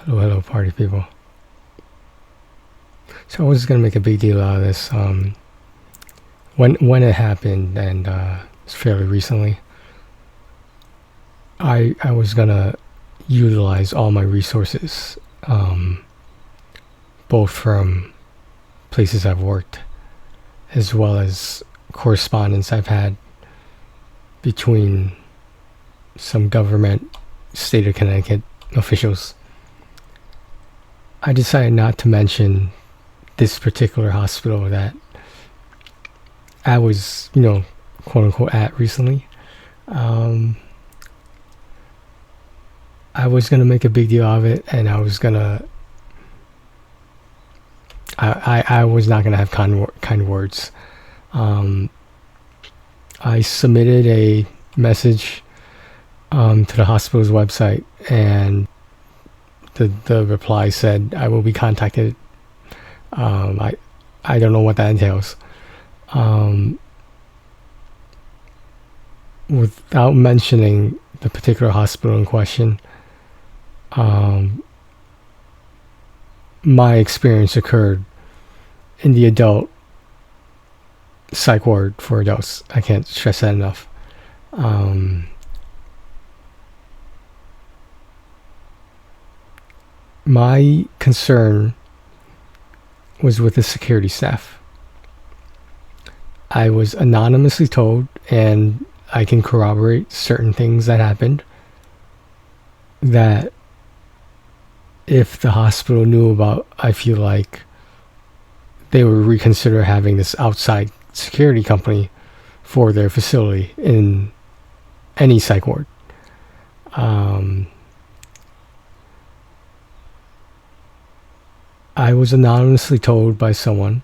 Hello, party people. So I was gonna make a big deal out of this. When it happened, and it's fairly recently, I was gonna utilize all my resources, both from places I've worked, as well as correspondence I've had between some government, state of Connecticut officials. I decided not to mention this particular hospital that I was, quote unquote, at recently. I was gonna make a big deal of it, and I was not gonna have kind words. I submitted a message to the hospital's website, and the reply said I will be contacted. I don't know what that entails. Without mentioning the particular hospital in question, my experience occurred in the adult psych ward for adults. I can't stress that enough. My concern was with the security staff. I was anonymously told, and I can corroborate certain things that happened, that if the hospital knew about, I feel like they would reconsider having this outside security company for their facility in any psych ward. I was anonymously told by someone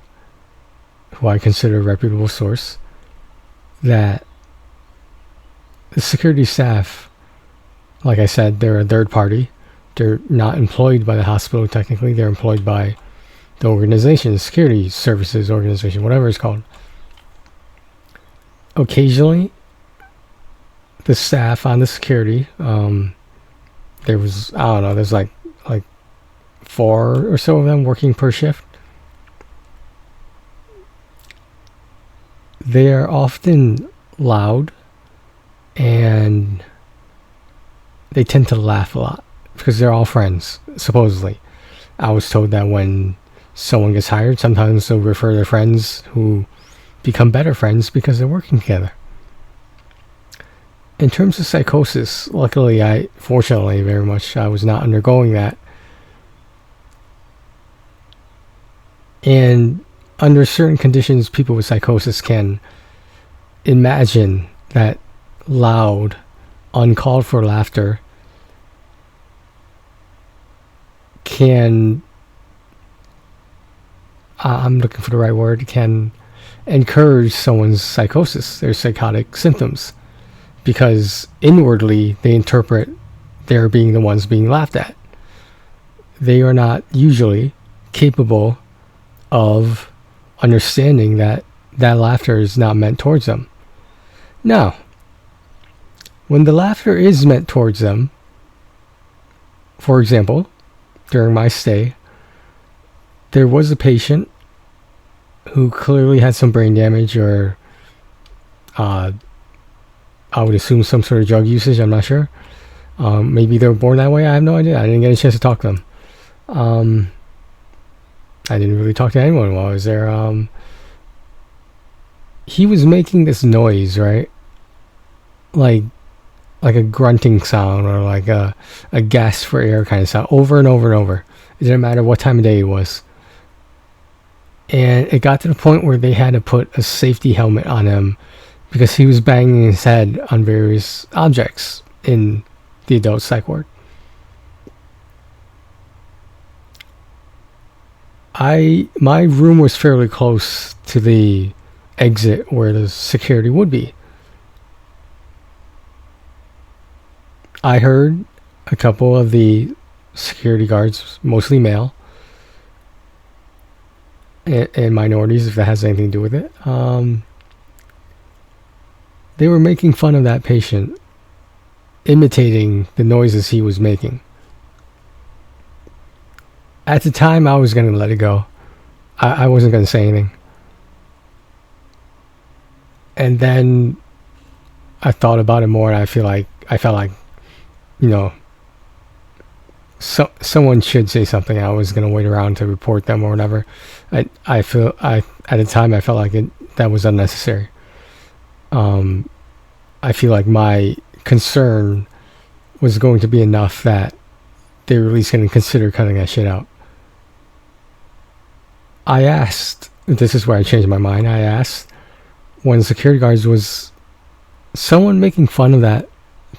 who I consider a reputable source that the security staff, like I said, they're a third party. They're not employed by the hospital technically. They're employed by the organization, the security services organization, whatever it's called. Occasionally, the staff on the security, there was, I don't know, there's like 4 or so of them working per shift. They are often loud, and they tend to laugh a lot because they're all friends, supposedly. I was told that when someone gets hired, sometimes they'll refer their friends who become better friends because they're working together. In terms of psychosis, luckily, fortunately very much, I was not undergoing that. And under certain conditions, people with psychosis can imagine that loud, uncalled for laughter can, I'm looking for the right word, can encourage someone's psychosis, their psychotic symptoms, because inwardly they interpret they're being the ones being laughed at. They are not usually capable of understanding that laughter is not meant towards them. Now, when the laughter is meant towards them, for example, during my stay, there was a patient who clearly had some brain damage, or I would assume some sort of drug usage, I'm not sure. Maybe they were born that way, I have no idea. I didn't get a chance to talk to them. I didn't really talk to anyone while I was there. He was making this noise, right? Like a grunting sound, or like a gasp for air kind of sound, over and over and over. It didn't matter what time of day it was. And it got to the point where they had to put a safety helmet on him because he was banging his head on various objects in the adult psych ward. My room was fairly close to the exit where the security would be. I heard a couple of the security guards, mostly male, and minorities, if that has anything to do with it, they were making fun of that patient, imitating the noises he was making. At the time, I was going to let it go. I wasn't going to say anything. And then I thought about it more, and I felt like, you know, someone should say something. I was going to wait around to report them or whatever. At the time, I felt like that was unnecessary. I feel like my concern was going to be enough that they were at least going to consider cutting that shit out. I asked, this is where I changed my mind, I asked one of the security guards, was someone making fun of that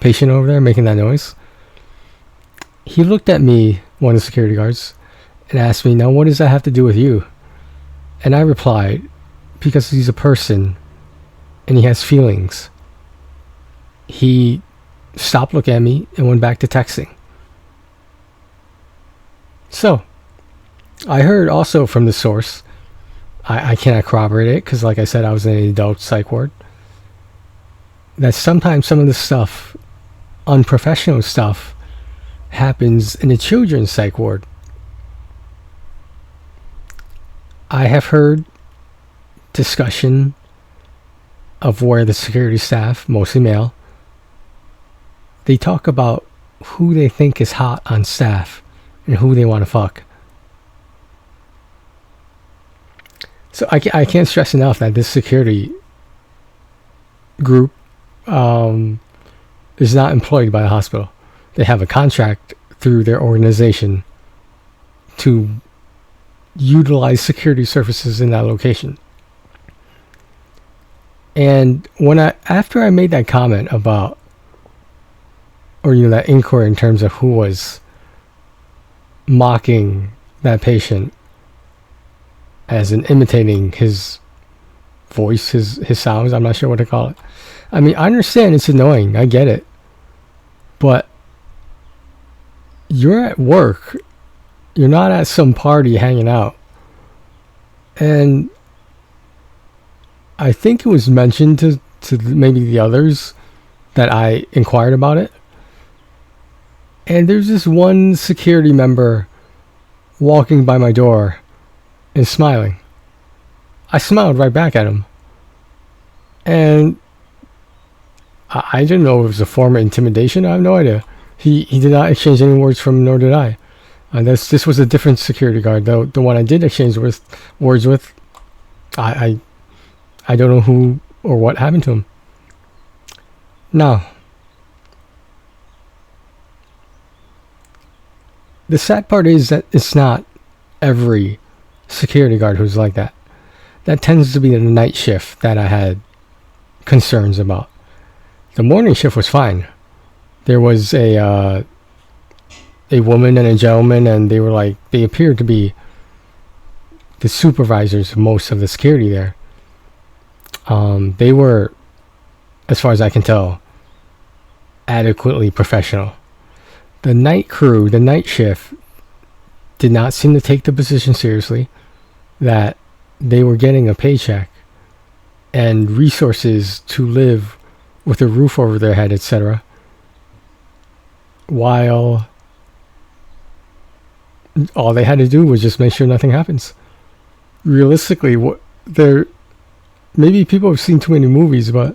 patient over there making that noise? He looked at me, one of the security guards, and asked me, now what does that have to do with you? And I replied, because he's a person and he has feelings. He stopped looking at me and went back to texting. So, I heard also from the source, I cannot corroborate it because, like I said, I was in an adult psych ward, that sometimes some of the stuff, unprofessional stuff, happens in a children's psych ward. I have heard discussion of where the security staff, mostly male, they talk about who they think is hot on staff and who they want to fuck. So I can't stress enough that this security group is not employed by the hospital. They have a contract through their organization to utilize security services in that location. And after I made that comment about, or that inquiry in terms of who was mocking that patient as in imitating his voice, his sounds, I'm not sure what to call it. I mean, I understand it's annoying, I get it, but you're at work, you're not at some party hanging out. And I think it was mentioned to maybe the others that I inquired about it. And there's this one security member walking by my door and smiling. I smiled right back at him. And I didn't know if it was a form of intimidation. I have no idea. He did not exchange any words from, nor did I. This was a different security guard, though. The one I did exchange words with, I don't know who or what happened to him. Now, the sad part is that it's not every security guard who's like that. That tends to be the night shift that I had concerns about. The morning shift was fine. There was a woman and a gentleman, and they appeared to be the supervisors of most of the security there. They were, as far as I can tell, adequately professional. The night crew, the night shift, did not seem to take the position seriously that they were getting a paycheck and resources to live with a roof over their head, etc., while all they had to do was just make sure nothing happens. Realistically, maybe people have seen too many movies, but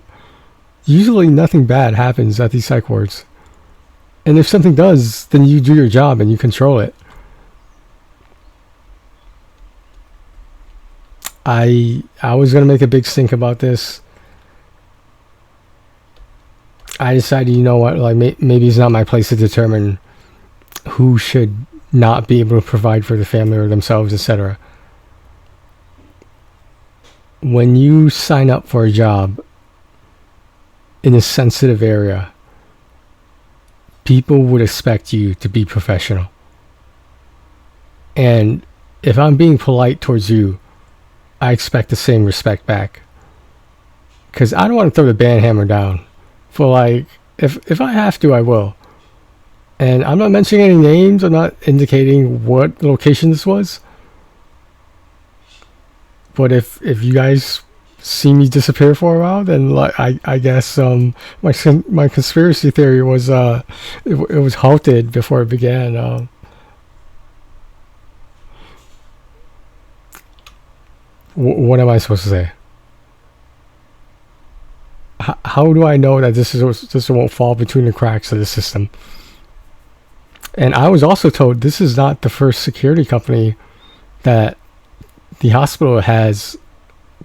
usually nothing bad happens at these psych wards. And if something does, then you do your job and you control it. I was going to make a big stink about this. I decided, you know what, maybe it's not my place to determine who should not be able to provide for the family or themselves, etc. When you sign up for a job in a sensitive area, people would expect you to be professional. And if I'm being polite towards you, I expect the same respect back. Because I don't want to throw the band hammer down. For if I have to, I will. And I'm not mentioning any names. I'm not indicating what location this was. But if you guys see me disappear for a while, then I guess my conspiracy theory was it was halted before it began. What am I supposed to say? How do I know that this won't fall between the cracks of the system? And I was also told this is not the first security company that the hospital has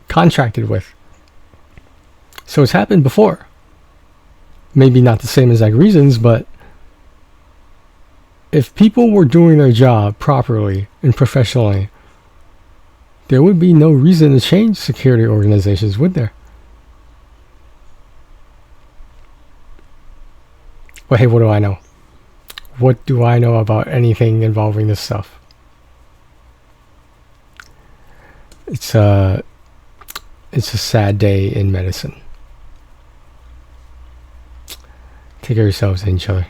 contracted with. So it's happened before. Maybe not the same exact reasons, but if people were doing their job properly and professionally, there would be no reason to change security organizations, would there? Well, hey, what do I know? What do I know about anything involving this stuff? It's a sad day in medicine. Take care of yourselves and each other.